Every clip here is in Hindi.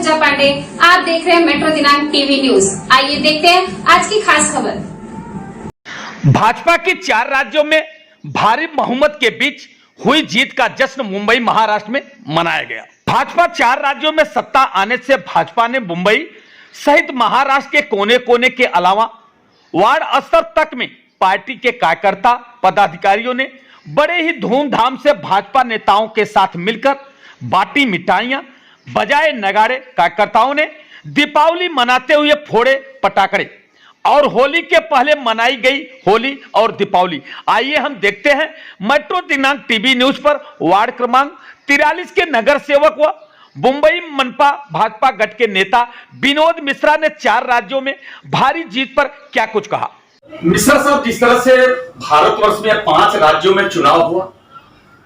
पूजा पांडे। आप देख रहे हैं मेट्रो दिनांक टीवी न्यूज। आइए देखते हैं आज की खास खबर। भाजपा के 4 राज्यों में भारी बहुमत के बीच हुई जीत का जश्न मुंबई महाराष्ट्र में मनाया गया। भाजपा 4 राज्यों में सत्ता आने से भाजपा ने मुंबई सहित महाराष्ट्र के कोने कोने के अलावा वार्ड स्तर तक में पार्टी के कार्यकर्ता पदाधिकारियों ने बड़े ही धूमधाम से भाजपा नेताओं के साथ मिलकर बांटी मिठाइयां, बजाए नगाड़े। कार्यकर्ताओं ने दीपावली मनाते हुए फोड़े पटाखे और होली के पहले मनाई गई होली और दीपावली। आइए हम देखते हैं मेट्रो दिनांक टीवी न्यूज पर वार्ड क्रमांक 43 के नगर सेवक व मुंबई मनपा भाजपा गठ के नेता विनोद मिश्रा ने 4 राज्यों में भारी जीत पर क्या कुछ कहा। मिश्रा साहब, जिस तरह से भारतवर्ष में 5 राज्यों में चुनाव हुआ,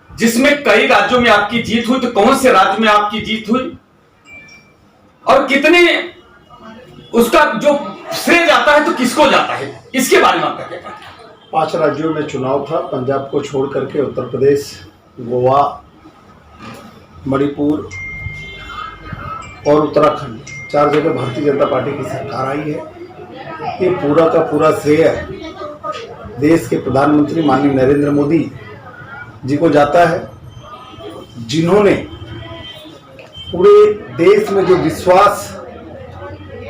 जिसमें कई राज्यों में आपकी जीत हुई, तो कौन से राज्य में आपकी जीत हुई और कितने उसका जो श्रेय जाता है तो किसको जाता है, इसके बारे में आपका क्या कहना है? 5 राज्यों में चुनाव था। पंजाब को छोड़ करके उत्तर प्रदेश, गोवा, मणिपुर और उत्तराखंड 4 जगह भारतीय जनता पार्टी की सरकार आई है। ये पूरा का पूरा श्रेय देश के प्रधानमंत्री माननीय नरेंद्र मोदी जी को जाता है, जिन्होंने पूरे देश में जो विश्वास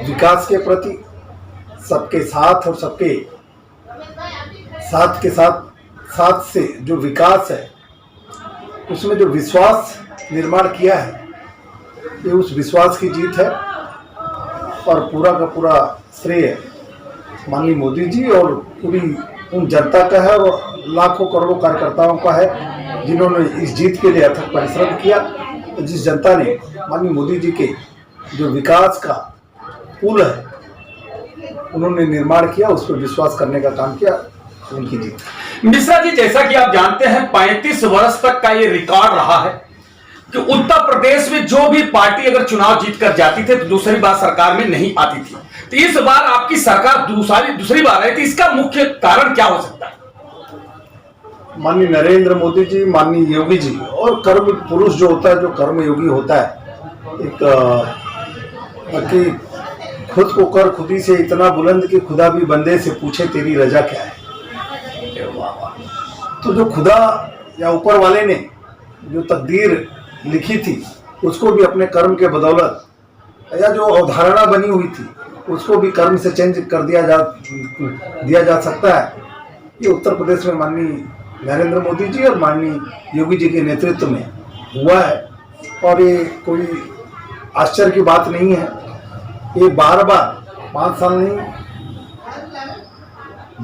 विकास के प्रति, सबके साथ और सबके साथ के साथ से जो विकास है, उसमें जो विश्वास निर्माण किया है, ये उस विश्वास की जीत है। और पूरा का पूरा श्रेय माननीय मोदी जी और पूरी उन जनता का है और लाखों करोड़ों कार्यकर्ताओं का है, जिन्होंने इस जीत के लिए अथक परिश्रम किया। तो जिस जनता ने माननीय मोदी जी के जो विकास का पुल है उन्होंने निर्माण किया, उस पर विश्वास करने का काम किया, उनकी जीत। मिश्रा जी, जैसा कि आप जानते हैं 35 वर्ष तक का ये रिकॉर्ड रहा है कि उत्तर प्रदेश में जो भी पार्टी अगर चुनाव जीत कर जाती थी तो दूसरी बार सरकार में नहीं आती थी। तो इस बार आपकी सरकार दूसरी बार आई थी, इसका मुख्य कारण क्या हो सकता है? माननीय नरेंद्र मोदी जी, माननीय योगी जी और कर्म पुरुष जो होता है, जो कर्म योगी होता है, एक कि खुद को कर खुदी से इतना बुलंद कि खुदा भी बंदे से पूछे तेरी रजा क्या है। तो जो खुदा या ऊपर वाले ने जो तकदीर लिखी थी, उसको भी अपने कर्म के बदौलत, या जो अवधारणा बनी हुई थी उसको भी कर्म से चेंज कर दिया जा सकता है। ये उत्तर प्रदेश में माननीय नरेंद्र मोदी जी और माननीय योगी जी के नेतृत्व में हुआ है और ये कोई आश्चर्य की बात नहीं है। ये बार-बार 5 साल नहीं,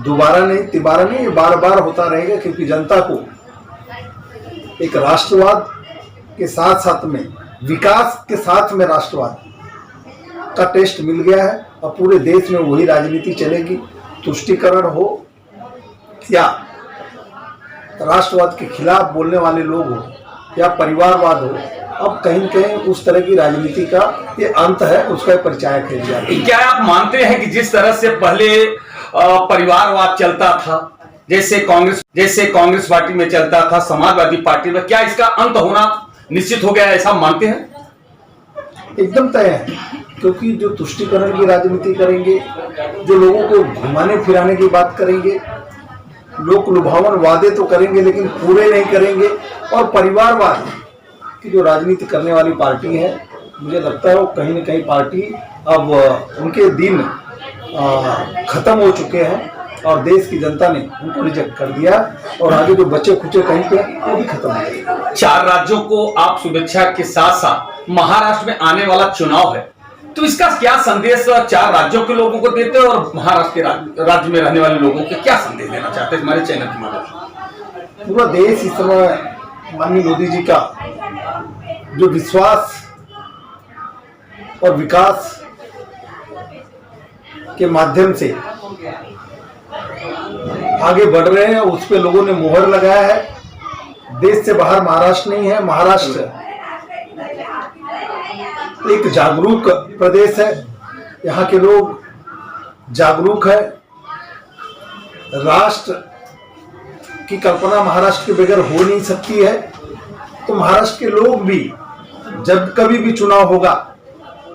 दोबारा नहीं, तिबारा नहीं, ये बार-बार होता रहेगा, क्योंकि जनता को एक राष्ट्रवाद के साथ साथ में विकास के साथ में राष्ट्रवाद का टेस्ट मिल गया है और पूरे देश में वही राजनीति चलेगी। तुष्टीकरण हो या राष्ट्रवाद के खिलाफ बोलने वाले लोग हो या परिवारवाद हो, अब कहीं न कहीं उस तरह की राजनीति का ये अंत है, उसका परिचायक है दिया। क्या आप मानते हैं कि जिस तरह से पहले परिवारवाद चलता था, जैसे कांग्रेस पार्टी में चलता था, समाजवादी पार्टी में, क्या इसका अंत होना निश्चित हो गया, ऐसा मानते हैं? एकदम तय है, क्योंकि जो तुष्टीकरण की राजनीति करेंगे, जो लोगों को घुमाने फिराने की बात करेंगे, लोक लुभावन वादे तो करेंगे लेकिन पूरे नहीं करेंगे, और परिवारवाद की जो राजनीति करने वाली पार्टी है, मुझे लगता है वो कहीं न कहीं पार्टी अब उनके दिन खत्म हो चुके हैं और देश की जनता ने उनको रिजेक्ट कर दिया और आगे जो बच्चे खुचे कहीं पे वो भी खत्म हो गए। 4 राज्यों को आप शुभेच्छा के साथ साथ महाराष्ट्र में आने वाला चुनाव है, तो इसका क्या संदेश 4 राज्यों के लोगों को देते हैं और महाराष्ट्र के राज्य में रहने वाले लोगों को क्या संदेश देना चाहते हैं हमारे चैनल के माध्यम से? पूरा देश इस समय माननीय मोदी जी का जो विश्वास और विकास के माध्यम से आगे बढ़ रहे हैं, उस पे लोगों ने मोहर लगाया है। देश से बाहर महाराष्ट्र नहीं है, महाराष्ट्र एक जागरूक प्रदेश है, यहाँ के लोग जागरूक है। राष्ट्र की कल्पना महाराष्ट्र के बगैर हो नहीं सकती है। तो महाराष्ट्र के लोग भी जब कभी भी चुनाव होगा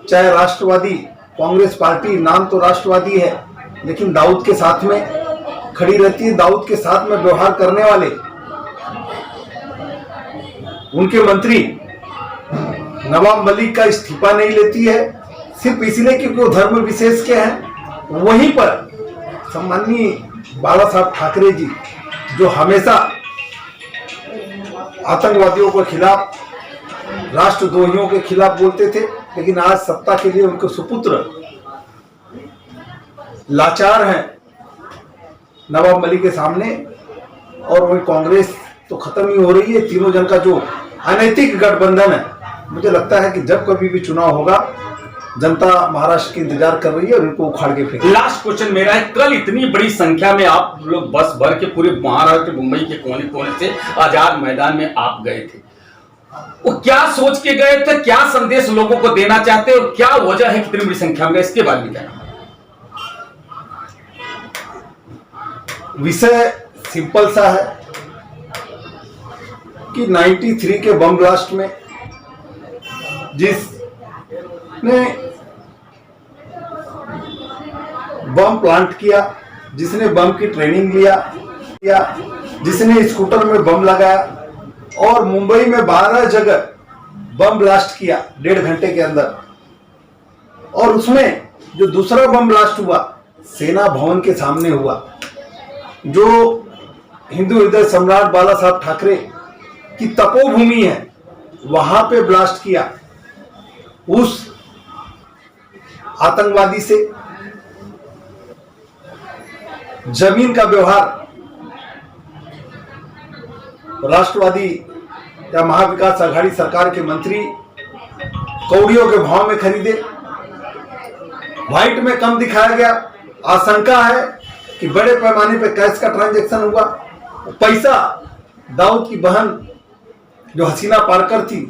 चाहे राष्ट्रवादी कांग्रेस पार्टी, नाम तो राष्ट्रवादी है लेकिन दाऊद के साथ में खड़ी रहती है, दाऊद के साथ में व्यवहार करने वाले उनके मंत्री नवाब मलिक का इस्तीफा नहीं लेती है, सिर्फ इसलिए क्योंकि वो धर्म विशेष के हैं। वहीं पर सम्माननीय बाला साहब ठाकरे जी जो हमेशा आतंकवादियों के खिलाफ, राष्ट्रद्रोहियों के खिलाफ बोलते थे, लेकिन आज सत्ता के लिए उनके सुपुत्र लाचार हैं नवाब मलिक के सामने, और वही कांग्रेस तो खत्म ही हो रही है। तीनों जन का जो अनैतिक गठबंधन है, मुझे लगता है कि जब कभी भी चुनाव होगा जनता महाराष्ट्र की इंतजार कर रही है और उनको उखाड़ के फेंक। लास्ट क्वेश्चन मेरा है, कल इतनी बड़ी संख्या में आप लोग बस भर के पूरे महाराष्ट्र मुंबई के कोने कोने से आजाद मैदान में आप गए थे, वो क्या सोच के गए थे, क्या संदेश लोगों को देना चाहते और क्या वजह है कितनी बड़ी संख्या में, इसके बारे में क्या? विषय सिंपल सा है कि 93 के बम ब्लास्ट में जिसने बम प्लांट किया, जिसने बम की ट्रेनिंग लिया, जिसने स्कूटर में बम लगाया और मुंबई में 12 जगह बम ब्लास्ट किया 1.5 घंटे के अंदर, और उसमें जो दूसरा बम ब्लास्ट हुआ सेना भवन के सामने हुआ, जो हिंदू हृदय सम्राट बाला साहब ठाकरे की तपोभूमि है वहां पे ब्लास्ट किया, उस आतंकवादी से जमीन का व्यवहार राष्ट्रवादी या महाविकास आघाड़ी सरकार के मंत्री कौड़ियों के भाव में खरीदे, व्हाइट में कम दिखाया गया। आशंका है कि बड़े पैमाने पे कैश का ट्रांजैक्शन हुआ, पैसा दाऊद की बहन जो हसीना पारकर थी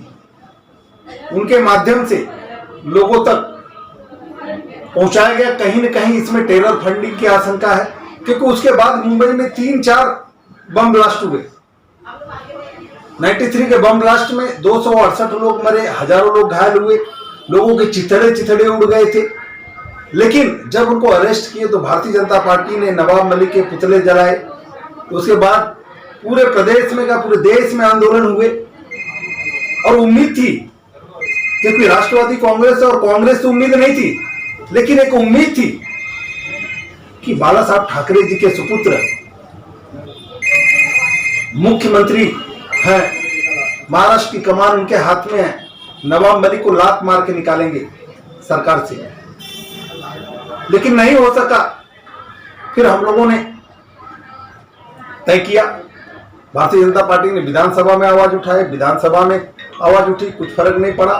उनके माध्यम से लोगों तक पहुंचाया गया। कहीं न कहीं इसमें टेरर फंडिंग की आशंका है, क्योंकि उसके बाद मुंबई में 3-4 बम ब्लास्ट हुए। 93 के बम ब्लास्ट में 268 लोग मरे, हजारों लोग घायल हुए, लोगों के चिथड़े उड़ गए थे। लेकिन जब उनको अरेस्ट किए तो भारतीय जनता पार्टी ने नवाब मलिक के पुतले जलाए, उसके बाद पूरे प्रदेश में का पूरे देश में आंदोलन हुए, और उम्मीद थी, क्योंकि राष्ट्रवादी कांग्रेस और कांग्रेस तो उम्मीद नहीं थी, लेकिन एक उम्मीद थी कि बाला साहब ठाकरे जी के सुपुत्र मुख्यमंत्री हैं, महाराष्ट्र की कमान उनके हाथ में है, नवाब मलिक को लात मार के निकालेंगे सरकार से, लेकिन नहीं हो सका। फिर हम लोगों ने तय किया, भारतीय जनता पार्टी ने विधानसभा में आवाज उठाई, विधानसभा में आवाज उठी, कुछ फर्क नहीं पड़ा।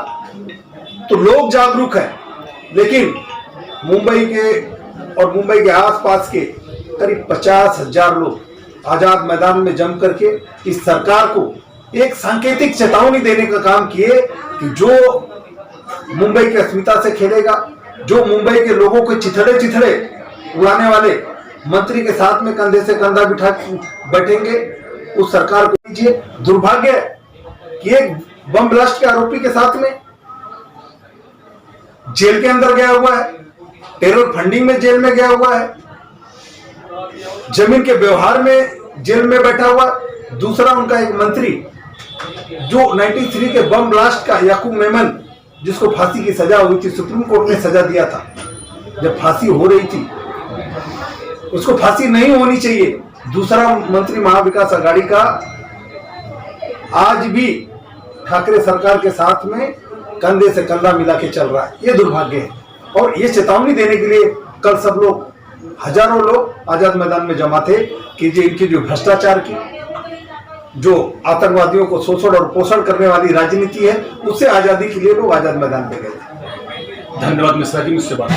तो लोग जागरूक हैं, लेकिन मुंबई के और मुंबई के आसपास के करीब 50,000 लोग आजाद मैदान में जम करके इस सरकार को एक सांकेतिक चेतावनी देने का काम किए कि जो मुंबई की अस्मिता से खेलेगा, जो मुंबई के लोगों के चिथड़े उड़ाने वाले मंत्री के साथ में कंधे से कंधा बिठा बैठेंगे, उस सरकार को दीजिए। दुर्भाग्य कि एक बम ब्लास्ट के आरोपी के साथ में जेल के अंदर गया हुआ है, टेरर फंडिंग में जेल में गया हुआ है, जमीन के व्यवहार में जेल में बैठा हुआ। दूसरा उनका एक मंत्री जो 93 के बम ब्लास्ट का याकूब मेमन, जिसको फांसी की सजा हुई थी, सुप्रीम कोर्ट ने सजा दिया था, जब फांसी हो रही थी उसको फांसी नहीं होनी चाहिए। दूसरा मंत्री महाविकास आघाड़ी का आज भी ठाकरे सरकार के साथ में कंधे से कंधा मिला के चल रहा है। ये दुर्भाग्य है, और ये चेतावनी देने के लिए कल सब लोग, हजारों लोग आजाद मैदान में जमा थे कि इनकी जो भ्रष्टाचार की, जो आतंकवादियों को शोषण और पोषण करने वाली राजनीति है, उससे आजादी के लिए लोग आजाद मैदान पे गए थे। धन्यवाद मिश्रा जी, मुझसे बात